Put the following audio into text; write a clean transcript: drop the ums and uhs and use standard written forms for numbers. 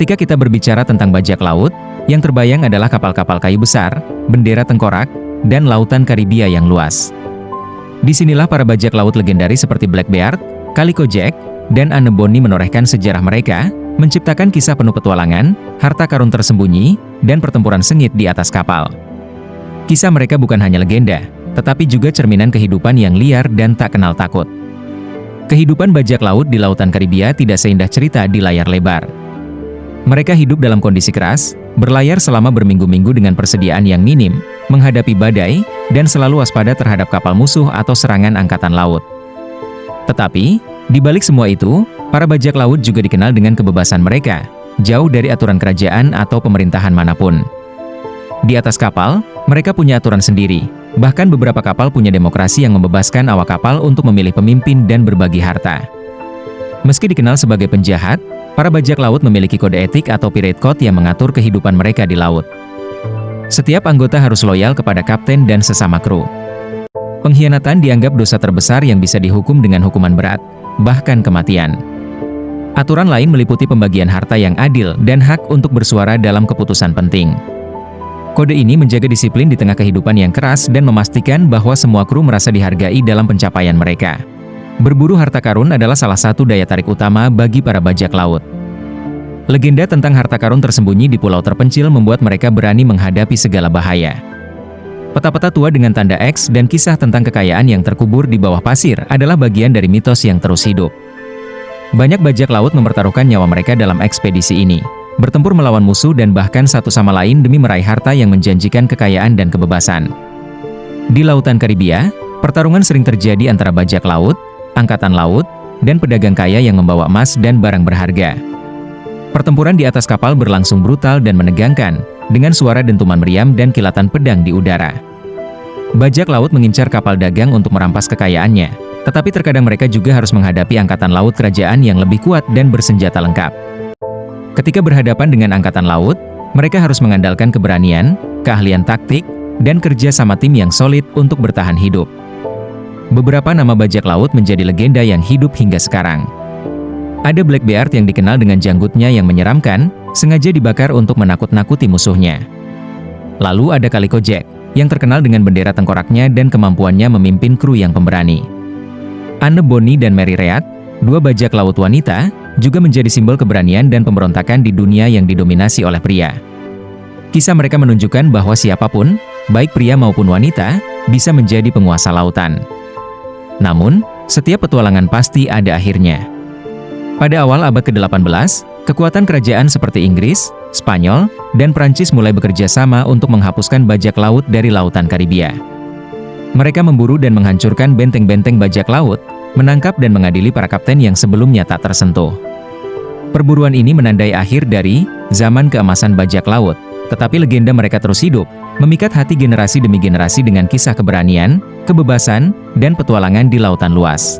Ketika kita berbicara tentang bajak laut, yang terbayang adalah kapal-kapal kayu besar, bendera tengkorak, dan lautan Karibia yang luas. Disinilah para bajak laut legendaris seperti Blackbeard, Calico Jack, dan Anneboni menorehkan sejarah mereka, menciptakan kisah penuh petualangan, harta karun tersembunyi, dan pertempuran sengit di atas kapal. Kisah mereka bukan hanya legenda, tetapi juga cerminan kehidupan yang liar dan tak kenal takut. Kehidupan bajak laut di lautan Karibia tidak seindah cerita di layar lebar. Mereka hidup dalam kondisi keras, berlayar selama berminggu-minggu dengan persediaan yang minim, menghadapi badai, dan selalu waspada terhadap kapal musuh atau serangan angkatan laut. Tetapi, di balik semua itu, para bajak laut juga dikenal dengan kebebasan mereka, jauh dari aturan kerajaan atau pemerintahan manapun. Di atas kapal, mereka punya aturan sendiri, bahkan beberapa kapal punya demokrasi yang membebaskan awak kapal untuk memilih pemimpin dan berbagi harta. Meski dikenal sebagai penjahat, para bajak laut memiliki kode etik atau pirate code yang mengatur kehidupan mereka di laut. Setiap anggota harus loyal kepada kapten dan sesama kru. Pengkhianatan dianggap dosa terbesar yang bisa dihukum dengan hukuman berat, bahkan kematian. Aturan lain meliputi pembagian harta yang adil dan hak untuk bersuara dalam keputusan penting. Kode ini menjaga disiplin di tengah kehidupan yang keras dan memastikan bahwa semua kru merasa dihargai dalam pencapaian mereka. Berburu harta karun adalah salah satu daya tarik utama bagi para bajak laut. Legenda tentang harta karun tersembunyi di pulau terpencil membuat mereka berani menghadapi segala bahaya. Peta-peta tua dengan tanda X dan kisah tentang kekayaan yang terkubur di bawah pasir adalah bagian dari mitos yang terus hidup. Banyak bajak laut mempertaruhkan nyawa mereka dalam ekspedisi ini, bertempur melawan musuh dan bahkan satu sama lain demi meraih harta yang menjanjikan kekayaan dan kebebasan. Di lautan Karibia, pertarungan sering terjadi antara bajak laut, angkatan laut, dan pedagang kaya yang membawa emas dan barang berharga. Pertempuran di atas kapal berlangsung brutal dan menegangkan, dengan suara dentuman meriam dan kilatan pedang di udara. Bajak laut mengincar kapal dagang untuk merampas kekayaannya, tetapi terkadang mereka juga harus menghadapi angkatan laut kerajaan yang lebih kuat dan bersenjata lengkap. Ketika berhadapan dengan angkatan laut, mereka harus mengandalkan keberanian, keahlian taktik, dan kerja sama tim yang solid untuk bertahan hidup. Beberapa nama bajak laut menjadi legenda yang hidup hingga sekarang. Ada Blackbeard yang dikenal dengan janggutnya yang menyeramkan, sengaja dibakar untuk menakut-nakuti musuhnya. Lalu ada Calico Jack, yang terkenal dengan bendera tengkoraknya dan kemampuannya memimpin kru yang pemberani. Anneboni dan Mary Read, dua bajak laut wanita, juga menjadi simbol keberanian dan pemberontakan di dunia yang didominasi oleh pria. Kisah mereka menunjukkan bahwa siapapun, baik pria maupun wanita, bisa menjadi penguasa lautan. Namun, setiap petualangan pasti ada akhirnya. Pada awal abad ke-18, kekuatan kerajaan seperti Inggris, Spanyol, dan Prancis mulai bekerja sama untuk menghapuskan bajak laut dari lautan Karibia. Mereka memburu dan menghancurkan benteng-benteng bajak laut, menangkap dan mengadili para kapten yang sebelumnya tak tersentuh. Perburuan ini menandai akhir dari zaman keemasan bajak laut, tetapi legenda mereka terus hidup, memikat hati generasi demi generasi dengan kisah keberanian, kebebasan, dan petualangan di lautan luas.